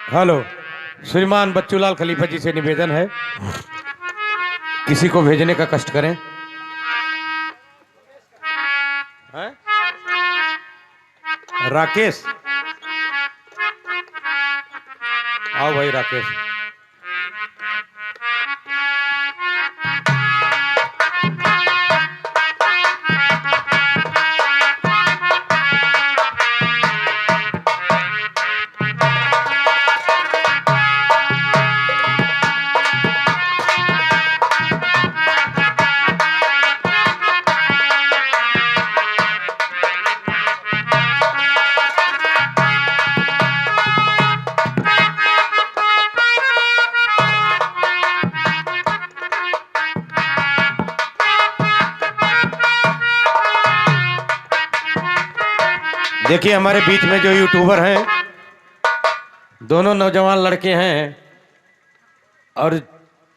Hello, श्रीमान बच्चूलाल खलीफा जी से निवेदन है, किसी को भेजने का कष्ट करें। हैं? राकेश, आओ भाई राकेश। देखिए, हमारे बीच में जो यूट्यूबर हैं, दोनों नौजवान लड़के हैं, और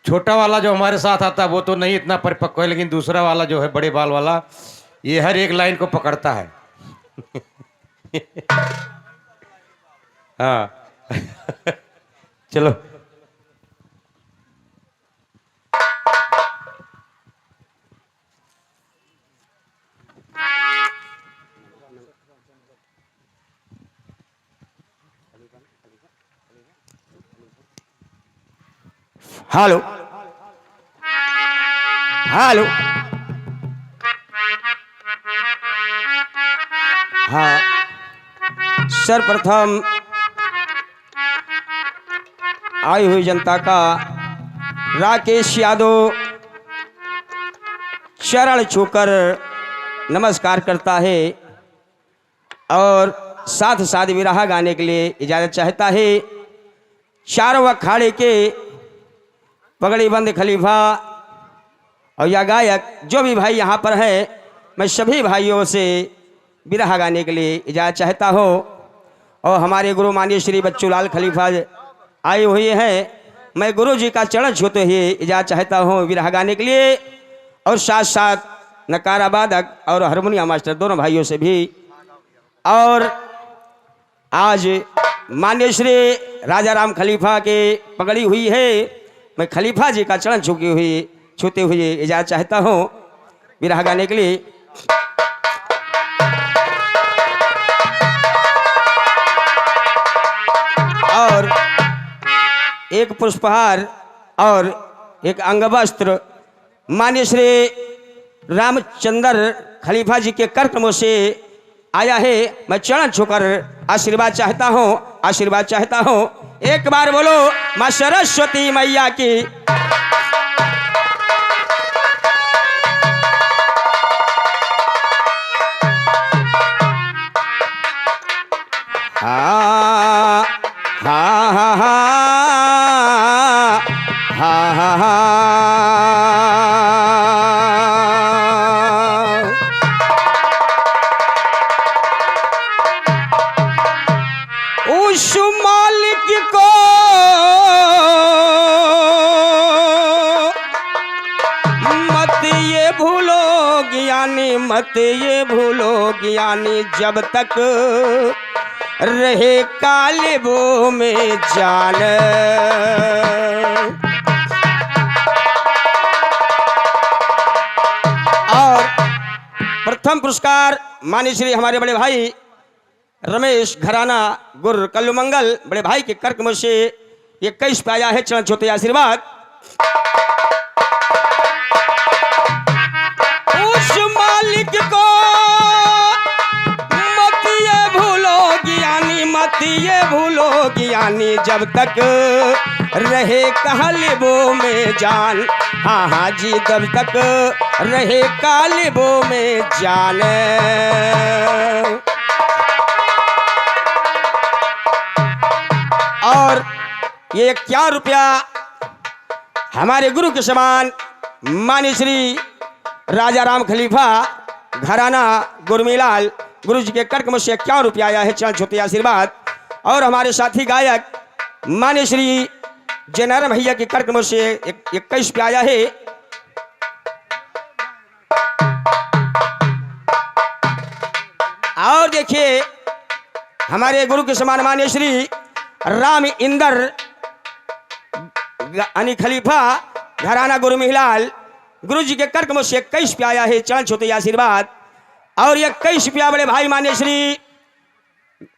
छोटा वाला जो हमारे साथ आता है वो तो नहीं इतना परिपक्व है, लेकिन दूसरा वाला जो है बड़े बाल वाला, ये हर एक लाइन को पकड़ता है। हाँ। चलो। Hello hello. हाँ, सर्वप्रथम आई हुई जनता का राकेश यादव चरण छूकर नमस्कार करता है और साथ साथ विरहा गाने के लिए इजाजत चाहता है। चारों अखाड़े के पगड़ी बंद खलीफा और या गायक जो भी भाई यहाँ पर है, मैं सभी भाइयों से बिरहा गाने के लिए इजाज़त चाहता हूँ। और हमारे गुरु माननीय श्री बच्चूलाल खलीफा आए हुए हैं, मैं गुरु जी का चरण छूते हुए इजाज़त चाहता हूँ बिरहा गाने के लिए। और साथ साथ नकारा वादक और हारमोनियम मास्टर दोनों भाइयों से भी। और आज माननीय श्री राजा राम खलीफा के पगड़ी हुई है, मैं खलीफा जी का चरण छूते हुए इजाज़त चाहता हूँ बिरहा गाने के लिए। और एक पुष्पहार और एक अंगवस्त्र माननीय श्री रामचंद्र खलीफा जी के करकमों से आया है, मैं चरण छूकर आशीर्वाद चाहता हूँ। एक बार बोलो मां सरस्वती मैया की। हा हा हा हा हा हा हा। उस मालिक को मत ये भूलो ज्ञानी, मत ये भूलो ज्ञानी, जब तक रहे कालिबों में जान। और प्रथम पुरस्कार माननीय श्री हमारे बड़े भाई रमेश घराना गुर कल्लू मंगल बड़े भाई के कर्क से 21 पे आया है, चरण छूते आशीर्वाद। उस मालिक को मत ये भूलो ज्ञानी, मत ये भूलो ज्ञानी, जब तक रहे कालिबों में जान। हाँ हाँ जी, जब तक रहे कालिबों में जान। और ये 51 रुपया हमारे गुरु के समान माननीय श्री राजा राम खलीफा घराना गुरमीलाल गुरु जी के कर्क से 51 रुपया आया है, चरण छूते आशीर्वाद। और हमारे साथी गायक माननीय श्री जयनारायण भैया के कर्क से 21 रुपया आया है। और देखिए हमारे गुरु के समान माननीय श्री राम इंदर यानी खलीफा घराना गुरु मिहिलाल गुरु जी के कर कमों से 21 पे आया है, चरण छूते आशीर्वाद। और 21 रुपया बड़े भाई मान्य श्री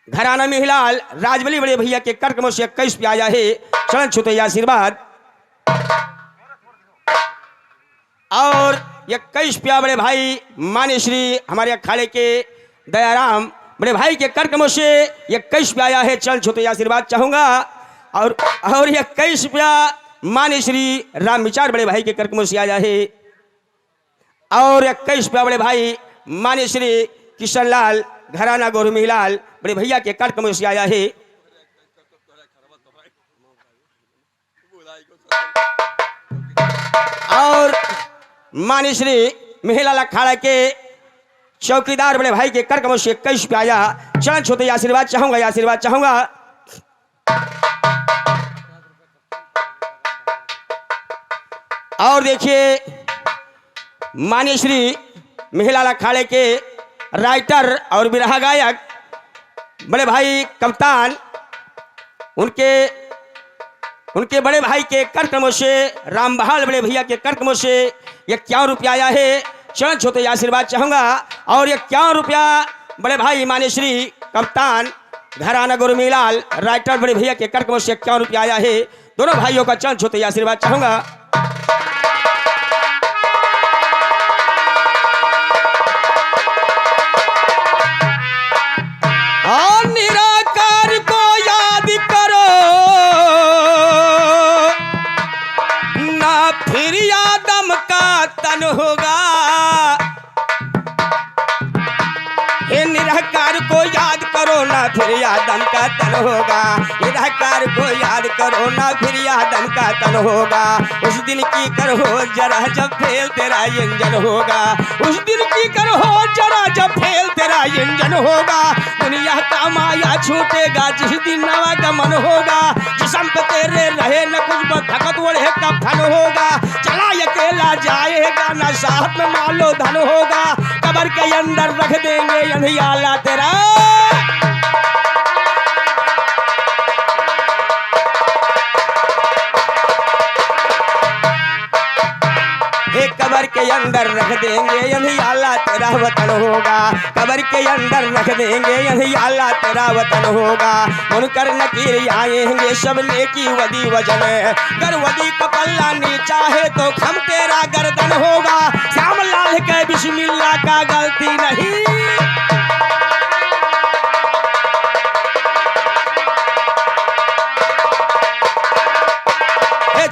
घराना मिहिलाल राजबली बड़े भैया के कर कमों से 21 पे आया है, चरण छूते आशीर्वाद। और 21 रुपया बड़े भाई मान्य श्री हमारे अखाड़े के दयाराम बड़े भाई के कर कमों से 21 पे आया है, चरण छूते आशीर्वाद चाहूंगा। और 21 रुपया मान्य श्री राम विचार बड़े भाई के कर्कमों से आया है। और 21 रुपया बड़े भाई मान्य श्री किशन लाल घराना गोरू मिहिलाल बड़े भैया के कर्कमों से आया है। और मान्य श्री मिहिलाल अखाड़ा के चौकीदार बड़े भाई के कर्कमों से 21 रुपया आया, चरण छूते आशीर्वाद चाहूंगा, आशीर्वाद चाहूंगा। और देखिए मान्य श्री मिहिलाल अखाड़े के राइटर और बिरहा गायक बड़े भाई कप्तान उनके बड़े भाई के कर्कमों से राम बहाल बड़े भैया के कर्कमों से 51 रुपया आया है, चरण छूते आशीर्वाद चाहूंगा। और 51 रुपया बड़े भाई मान्य श्री कप्तान घराना गुरु मिहिलाल राइटर बड़े भैया के कर्कमों से 51 रुपया आया है, दोनों भाइयों का चरण छूते आशीर्वाद चाहूंगा। तन होगा हे निरहकार को याद करो ना फिर यादम का तन होगा, निरहकार को याद करो ना फिर यादम का तन होगा। उस दिन की करो जरा जब फेल तेरा इंजन होगा, उस दिन की करो जरा जब फेल तेरा इंजन होगा। दुनिया का माया छूटेगा जिस दिन नवा गमन होगा, जिसम पे तेरे रहे न कुछ भगत ओढ़े का फन होगा। चला अकेला जाएगा ना साथ में मालो धन होगा, कब्र के अंदर रख देंगे अंधियाला तेरा। हे कब्र के अंदर रख देंगे अंधियाला तेरा वतन होगा, कब्र के अंदर रख देंगे अंधियाला तेरा वतन होगा। मुनकर नकीर आएंगे सब नेकी वदी वजन, गर वदी का पल्ला नीचा है तो खम तेरा गर्दन होगा। श्याम लाल के बिस्मिल्लाह का गलती नहीं,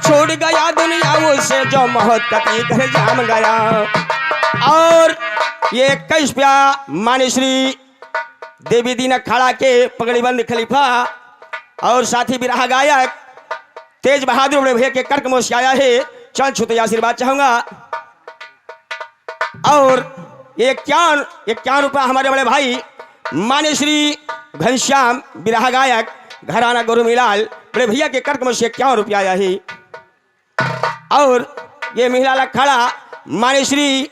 छोड़ गया दुनिया उससे जो मौत कती कर जाम गया। और ये 21 रुपया मान्य श्री देवी दीन अखाड़ा के पगड़ीबंद खलीफा और साथी बिरहा गायक तेज बहादुर बड़े भैया के कर्कमों से आया है, चरण छूते आशीर्वाद चाहूंगा। और 51 रुपया हमारे बड़े भाई मान्य श्री घनश्याम बिरहा गायक घराना गुरु मिहिलाल बड़े भैया के कर्कमों से 51 रुपया आया है। और ये मिहिलाल अखाड़ा मान्य श्री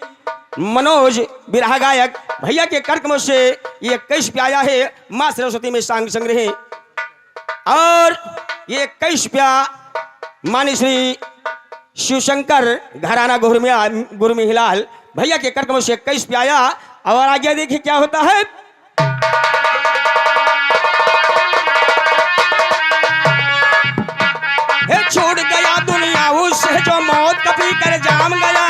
मनोज बिरहा गायक भैया के कर्कमों से 21 रुपया आया है, मां सरस्वती में सांग संग्रह। और ये 21 रुपया मान्य श्री शिवशंकर घराना गुरु मिहिलाल भैया के कर्कमों से 21 रुपया आया। और आगे देखिए क्या होता है। छोड़ गया दुनिया उससे जो मौत कभी कर जाम गया।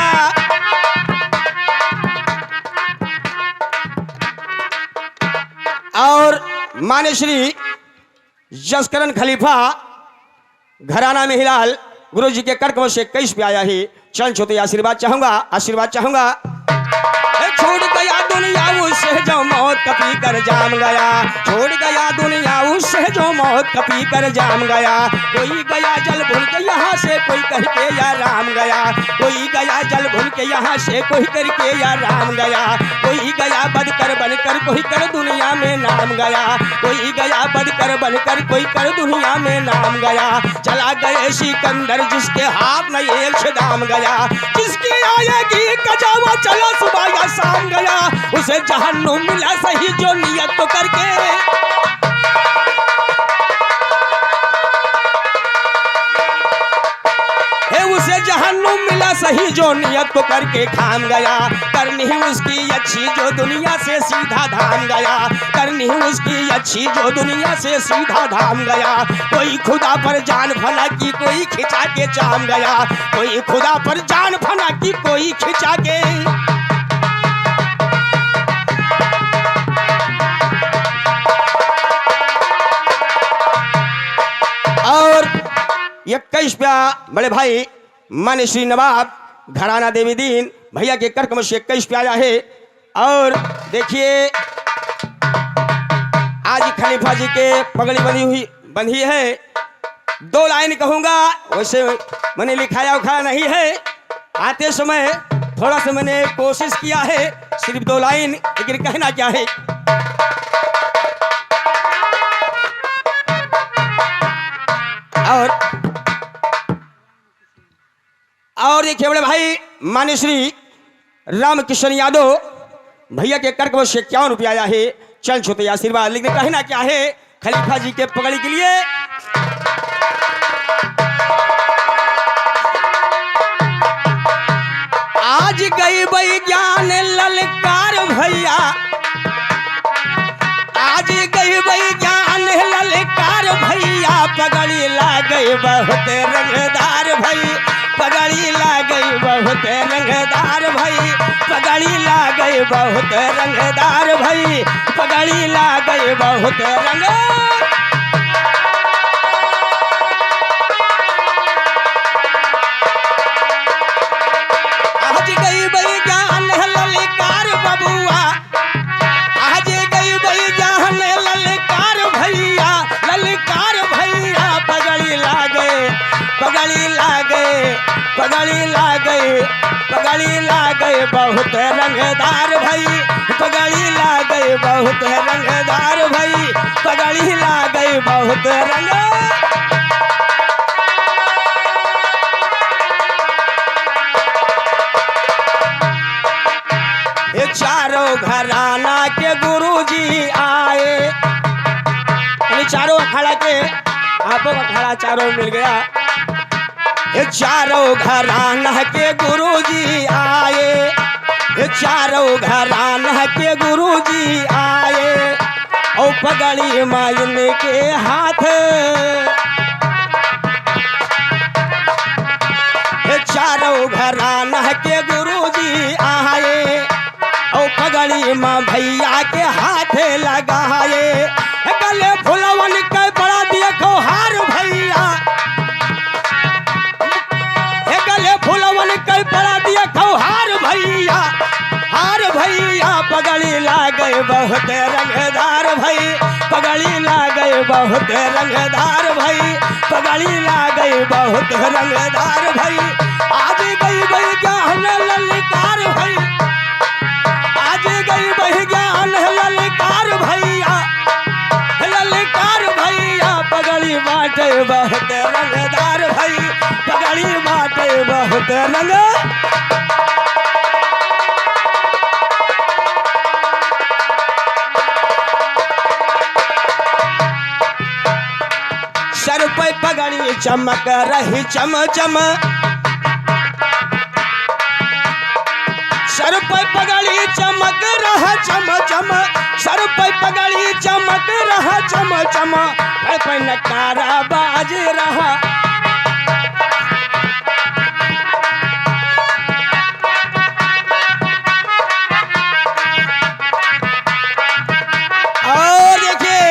और मान्य श्री जसकरण खलीफा घराना मिहिलाल गुरु जी के कर्कमों से 21 पे आया है, चरण छूते आशीर्वाद चाहूंगा, आशीर्वाद चाहूंगा। छोड़ गया दुनिया उससे जो मौत कभी कर जाम गया, छोड़ गया दुनिया उससे जो मौत कभी कर जाम गया। कोई गया जल भूल के यहाँ से कोई कह के या राम गया, कोई गया जल भूल के यहाँ से कोई करके या राम गया। कोई गया बदकर बनकर कोई कर दुनिया में नाम गया, कोई गया बदकर बनकर कोई कर दुनिया में नाम गया। चला गए सिकंदर जिसके हाथ में एक दाम गया, जिसकी आएगी कजावा चला सुबह या शाम गया। उसे जहन्नुम मिला सही जो नियत तो करके, सही जो नियत को करके खाम गया, करनी उसकी अच्छी जो दुनिया से सीधा धाम गया, करनी उसकी अच्छी जो दुनिया से सीधा धाम गया। कोई खुदा पर जान फना की कोई खिंचा के चाम गया, कोई खुदा पर जान फना की कोई खिंचा के। और 21वां बड़े भाई मान्य श्री नवाब घराना देवी दीन भैया के कर्कम से 21वां आया है। और देखिए आज खलीफा जी के पगड़ी बंधी है। 2 लाइन कहूंगा, वैसे मैंने लिखाया उखाया नहीं है, आते समय थोड़ा सा मैंने कोशिश किया है, सिर्फ 2 लाइन, लेकिन कहना क्या है। और देखिए बड़े भाई मान्य श्री रामकिशन यादव भैया के कर्क से 51 रुपया आया है। चल छोटे आशीर्वाद, लेकिन कहना क्या है खलीफा जी के पगड़ी के लिए। आज गई वैज्ञान ललकार भैया, आज गई वैज्ञान ललकार भैया, पगड़ी ला गई बहुत रंगदार भई, पगड़ी ला गई बहुत रंगदार भई, पगड़ी ला गई बहुत रंगदार भई, पगड़ी ला गई बहुत रंग। आज गई वैज्ञान ललकार बबुआ, आज गई वैज्ञान ललकार भैया, ललकार भैया, पगड़ी ला गए, पगड़ी ला गए, पगड़ी ला गए, पगड़ी ला गए बहुत रंगदार भई, पगड़ी ला गए बहुत रंगदार भई, पगड़ी ला गए बहुत रंग। ये चारों घराना के गुरुजी आए, चारों अखाड़ा के आपो अखाड़ा चारों मिल गया। ये चारों घराना के गुरुजी आए, ये चारों घराना के गुरुजी आए, और पगड़ी मायन के हाथ, ये चारों घराना के गुरुजी आए, और पगड़ी माँ भैया के हाथ लगाए। गले फुलवन के बड़ा देखो हार भैया, गले फुलवन के बड़ा देखो हार भैया, हार भैया, पगड़ी ला गए बहुत रंगदार भई, पगड़ी ला गए बहुत रंगदार भई, पगड़ी ला गए बहुत रंगदार भई। आज गई वैज्ञान ललकार भई, आज गई वैज्ञान ललकार भैया, ललकार भैया, पगड़ी बाटे बहुत रंगदार भई, पगड़ी बाटे बहुत रंग। सर पे पगड़ी चमक रही चम चम, सर पे पगड़ी चमक रहा चम चम, सर पे पगड़ी चमक रहा चम चम, पे नकारा बाज रहा। और देखिए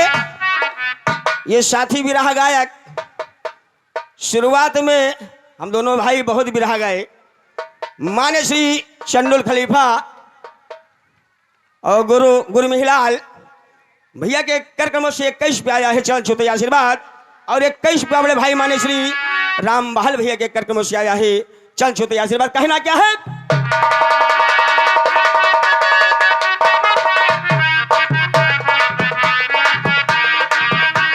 ये साथी बिरहा गायक, शुरुआत में हम दोनों भाई बहुत बिरहा गाए। मान्य श्री चंदुल खलीफा और गुरु मिहिलाल भैया के कार्यक्रमों से 21 पे आया है चल छोटे आशीर्वाद, और 21 पे बड़े भाई मान्य श्री राम बहाल भैया के कार्यक्रमों से आया है चल छोटे आशीर्वाद। कहना क्या है,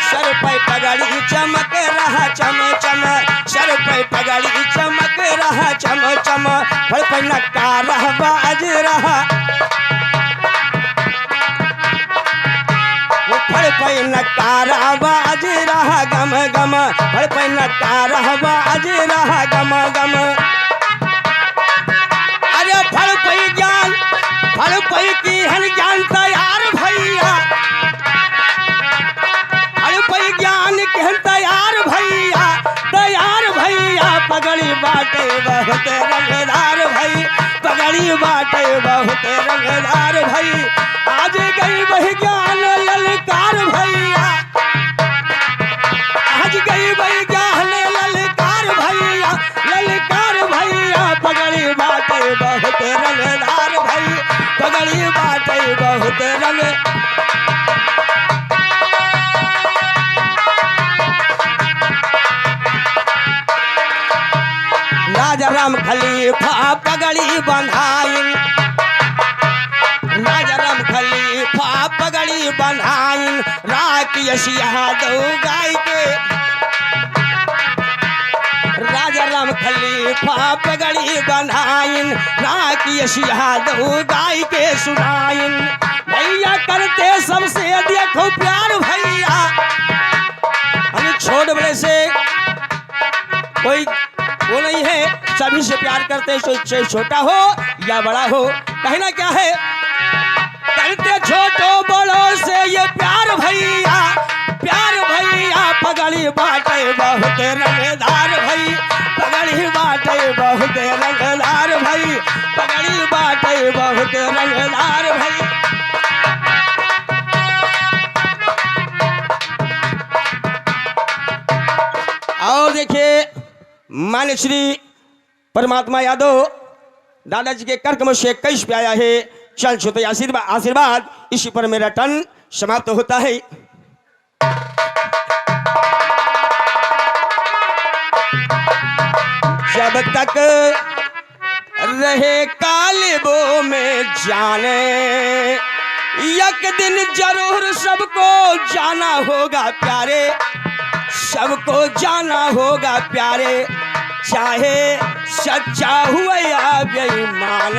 सर पे पगड़ी चमक रहा चम चम, सर पे पगड़ी चमक रहा चम चम, फल पे नकारा बाज रहा, फल पे नकारा बाज रहा गम गम, फल पे नकारा बाज रहा गम गम। पगड़ी बाटे बहुत रंगदार भाई, पगड़ी बाटे बहुत रंगदार भाई। आज गई वही ज्ञान ललकार भैया, आज गई वही ज्ञान ललकार भैया, ललकार भैया। पगड़ी बाटे बहुत रंगदार भाई, पगड़ी बाटे बहुत रंग। राजा राम खलीफा पगड़ी बंधाइन, राजा राम खलीफा पगड़ी बंधाइन। राकेश यादव गाय के, राजा राम खलीफा पगड़ी बंधाइन। राकेश यादव गाय के सुनाइन। भैया करते सबसे देखो प्यार भैया, हम छोट बड़े से कोई वो नहीं है, सभी से प्यार करते हैं, चाहे छोटा हो या बड़ा हो। कहना क्या है, करते छोटों बड़ों से ये प्यार भैया, प्यार भैया। पगड़ी बाटे बहुत रंगदार भाई, पगड़ी बाटे बहुत रंगदार भाई, पगड़ी बाटे बहुत रंगदार भाई। और देखिए मान्य श्री परमात्मा यादव दादाजी के कर्कम से 21 पे आया है। चल छुते आशीर्वाद इसी पर मेरा टन समाप्त होता है। जब तक रहे कालिबों में जाने, एक दिन जरूर सबको जाना होगा प्यारे, सबको जाना होगा प्यारे। चाहे सच्चा हुआ या बेईमान।